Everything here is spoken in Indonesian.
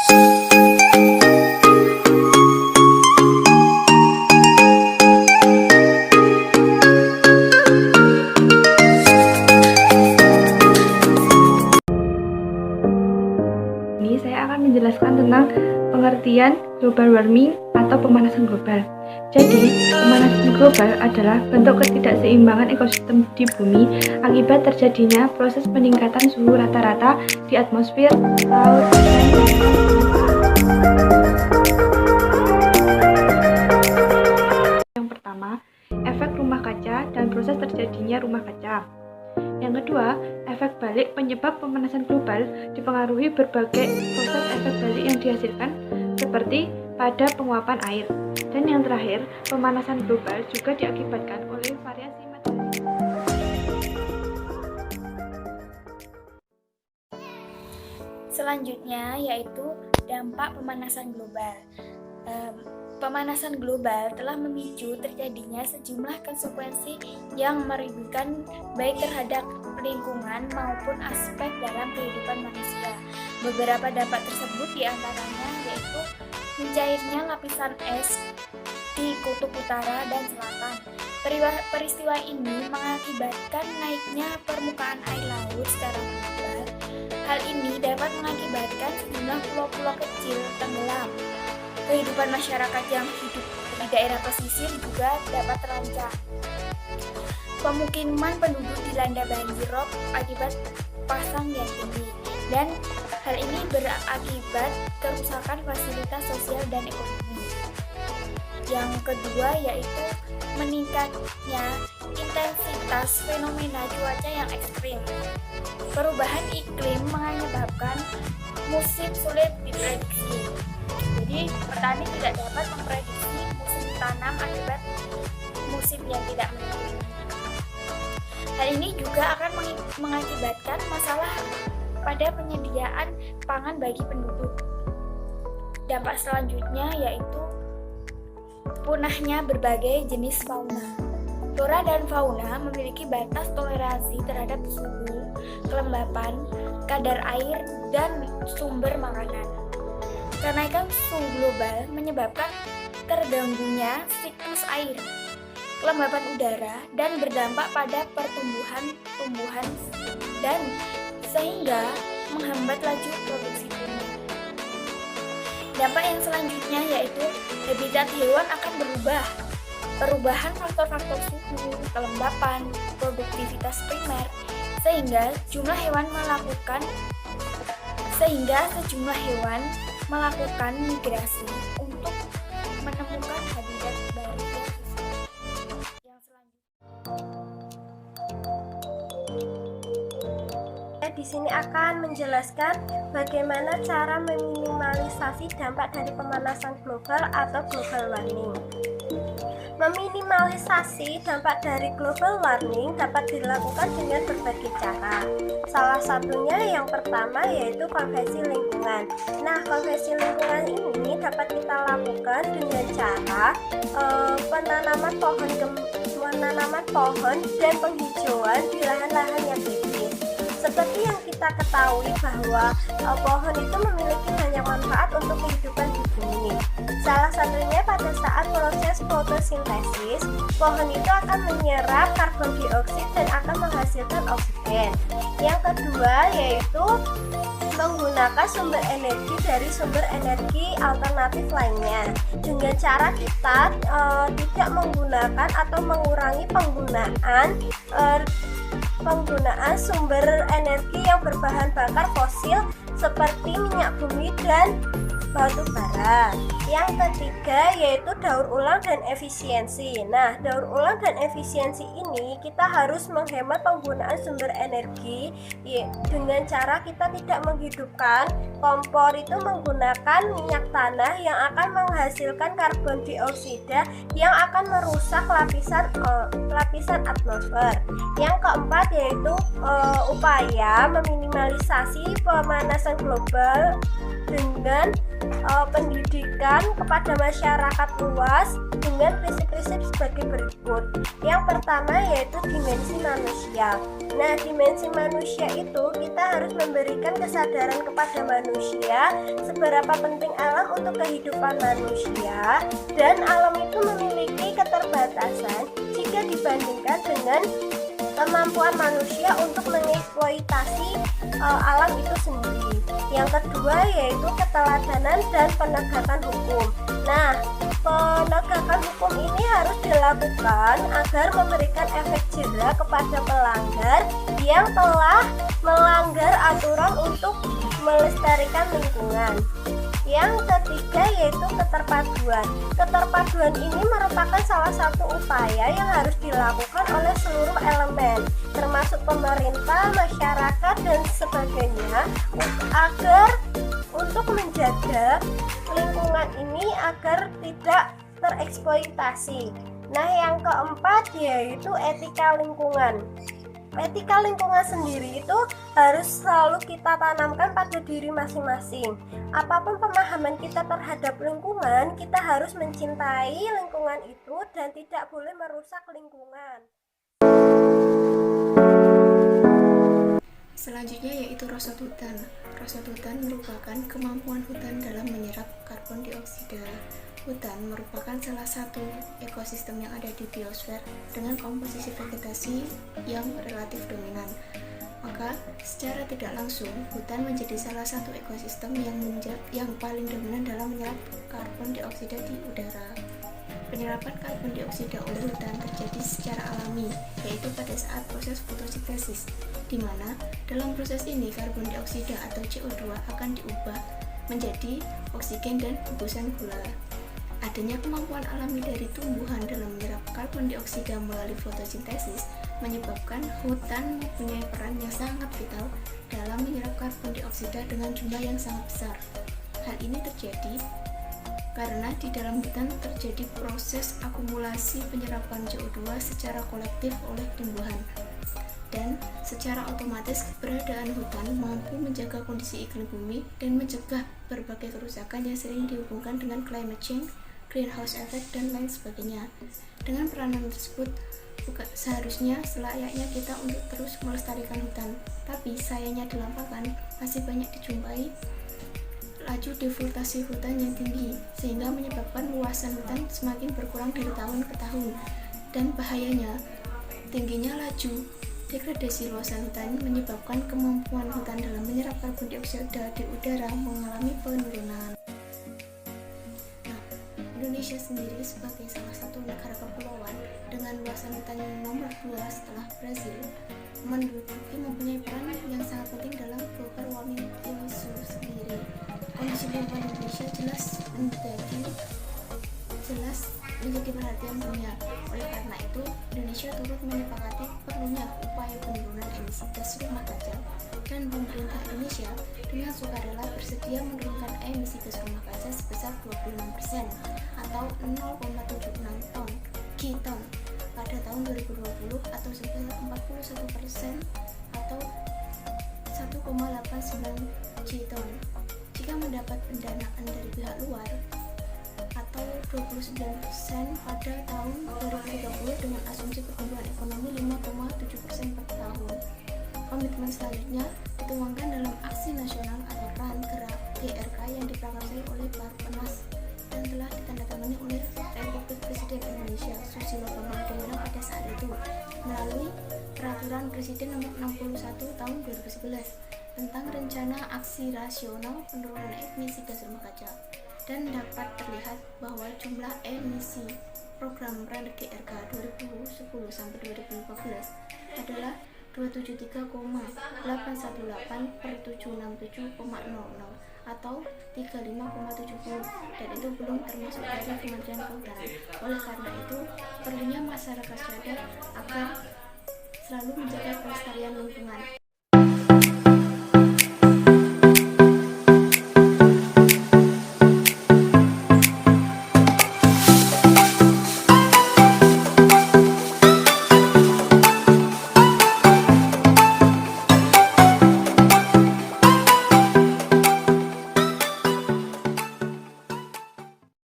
Ini saya akan menjelaskan tentang pengertian global warming atau pemanasan global. Jadi, pemanasan global adalah bentuk ketidakseimbangan ekosistem di bumi akibat terjadinya proses peningkatan suhu rata-rata di atmosfer, laut, dan yang pertama, efek rumah kaca dan proses terjadinya rumah kaca. Yang kedua, efek balik penyebab pemanasan global dipengaruhi berbagai proses efek balik yang dihasilkan seperti pada penguapan air. Dan yang terakhir, pemanasan global juga diakibatkan oleh variasi matahari. Selanjutnya yaitu dampak pemanasan global. Pemanasan global telah memicu terjadinya sejumlah konsekuensi yang merugikan baik terhadap lingkungan maupun aspek dalam kehidupan manusia. Beberapa dampak tersebut diantaranya yaitu mencairnya lapisan es di kutub utara dan selatan. Peristiwa ini mengakibatkan naiknya permukaan air laut secara global. Hal ini dapat mengakibatkan sejumlah pulau-pulau kecil tenggelam. Kehidupan masyarakat yang hidup di daerah pesisir juga dapat terancam. Pemukiman penduduk dilanda banjir rob akibat pasang yang tinggi, dan hal ini berakibat kerusakan fasilitas sosial dan ekonomi. Yang kedua yaitu meningkatnya intensitas fenomena cuaca yang ekstrim. Perubahan iklim menyebabkan musim sulit diprediksi. Jadi, petani tidak dapat memprediksi musim tanam akibat musim yang tidak menentu. Hal ini juga akan mengakibatkan masalah pada penyediaan pangan bagi penduduk. Dampak selanjutnya yaitu punahnya berbagai jenis fauna. Flora dan fauna memiliki batas toleransi terhadap suhu, kelembapan, kadar air, dan sumber makanan. Kenaikan suhu global menyebabkan terganggunya siklus air, kelembapan udara, dan berdampak pada pertumbuhan dan sehingga menghambat laju produksi bumi. Dampak yang selanjutnya yaitu habitat hewan akan berubah. Perubahan faktor-faktor suhu, kelembapan, produktivitas primer, sehingga sejumlah hewan melakukan migrasi untuk menemukan habitat baru yang selanjutnya. Di sini akan menjelaskan bagaimana cara meminimalisasi dampak dari pemanasan global atau global warming. Meminimalisasi dampak dari global warming dapat dilakukan dengan berbagai cara. Salah satunya yang pertama yaitu konservasi lingkungan. Nah, konservasi lingkungan ini dapat kita lakukan dengan cara penanaman pohon dan penghijauan di lahan-lahan yang kritis. Seperti yang kita ketahui bahwa pohon itu memiliki banyak manfaat untuk kehidupan di bumi. Salah satunya pada saat proses fotosintesis, pohon itu akan menyerap karbon dioksida dan akan menghasilkan oksigen. Yang kedua yaitu menggunakan sumber energi dari sumber energi alternatif lainnya dengan cara kita tidak menggunakan atau mengurangi penggunaan sumber energi yang berbahan bakar fosil seperti minyak bumi dan batu bara. Yang ketiga yaitu daur ulang dan efisiensi. Nah, daur ulang dan efisiensi ini kita harus menghemat penggunaan sumber energi dengan cara kita tidak menghidupkan kompor itu menggunakan minyak tanah yang akan menghasilkan karbon dioksida yang akan merusak lapisan atmosfer. Yang keempat yaitu upaya meminimalisasi pemanasan global dengan pendidikan kepada masyarakat luas dengan prinsip-prinsip sebagai berikut. Yang pertama yaitu dimensi manusia. Nah, dimensi manusia itu kita harus memberikan kesadaran kepada manusia seberapa penting alam untuk kehidupan manusia, dan alam itu memiliki keterbatasan jika dibandingkan dengan kemampuan manusia untuk mengeksploitasi alam itu sendiri. Yang kedua yaitu keteladanan dan penegakan hukum. Nah, penegakan hukum ini harus dilakukan agar memberikan efek jera kepada pelanggar yang telah melanggar aturan untuk melestarikan lingkungan. Yang ketiga yaitu keterpaduan. Keterpaduan ini merupakan salah satu upaya yang harus dilakukan oleh seluruh elemen, termasuk pemerintah, masyarakat, dan sebagainya, agar untuk menjaga lingkungan ini agar tidak tereksploitasi. Nah, yang keempat yaitu etika lingkungan. Etika lingkungan sendiri itu harus selalu kita tanamkan pada diri masing-masing. Apapun pemahaman kita terhadap lingkungan, kita harus mencintai lingkungan itu dan tidak boleh merusak lingkungan. Selanjutnya yaitu rosot hutan. Rosot hutan merupakan kemampuan hutan dalam menyerap karbon dioksida. Hutan merupakan salah satu ekosistem yang ada di biosfer dengan komposisi vegetasi yang relatif dominan. Maka, secara tidak langsung, hutan menjadi salah satu ekosistem yang paling dominan dalam menyerap karbon dioksida di udara. Penyerapan karbon dioksida oleh hutan terjadi secara alami, yaitu pada saat proses fotosintesis, di mana dalam proses ini karbon dioksida atau CO2 akan diubah menjadi oksigen dan gugusan gula. Adanya kemampuan alami dari tumbuhan dalam menyerap karbon dioksida melalui fotosintesis menyebabkan hutan mempunyai peran yang sangat vital dalam menyerap karbon dioksida dengan jumlah yang sangat besar. Hal ini terjadi karena di dalam hutan terjadi proses akumulasi penyerapan CO2 secara kolektif oleh tumbuhan. Dan secara otomatis keberadaan hutan mampu menjaga kondisi iklim bumi dan mencegah berbagai kerusakan yang sering dihubungkan dengan climate change, greenhouse effect, dan lain sebagainya. Dengan peranan tersebut, seharusnya selayaknya kita untuk terus melestarikan hutan. Tapi sayangnya di lapangan masih banyak dijumpai laju deforestasi hutan yang tinggi, sehingga menyebabkan luasan hutan semakin berkurang dari tahun ke tahun. Dan bahayanya, tingginya laju degradasi luasan hutan menyebabkan kemampuan hutan dalam menyerap karbon dioksida di udara mengalami penurunan. Indonesia sendiri sebagai salah satu negara kepulauan dengan luasan hutan yang nomor 2 setelah Brazil mempunyai peran yang sangat penting dalam global warming isu sendiri. Kondisi lingkungan Indonesia jelas menjadi perhatian dunia. Oleh karena itu, Indonesia turut menyepakati perlunya upaya penurunan emisi gas rumah kaca, dan pemerintah Indonesia dengan sukarela bersedia menurunkan emisi gas rumah kaca sebesar 25% atau 0,76 giton pada tahun 2020 atau sebesar 41% atau 1,89 giton jika mendapat pendanaan dari pihak luar, atau 29% pada tahun 2030 dengan asumsi pertumbuhan ekonomi 5,7% per tahun. Komitmen selanjutnya dituangkan dalam Aksi Nasional atau RAN Gerak GRK yang diprakarsai oleh Bapenas dan telah ditandatangani oleh Republik Presiden Indonesia Susilo Bambang Yudhoyono pada saat itu melalui Peraturan Presiden Nomor 61 Tahun 2011 tentang Rencana Aksi Rasional Penurunan Emisi Gas Rumah Kaca. Dan dapat terlihat bahwa jumlah emisi program RAN GRK 2010-2015 adalah 273,818 per 767,00 atau 35,70, dan itu belum termasuk dari Kementerian Kehutanan. Oleh karena itu, perlunya masyarakat sadar agar selalu menjaga kelestarian lingkungan.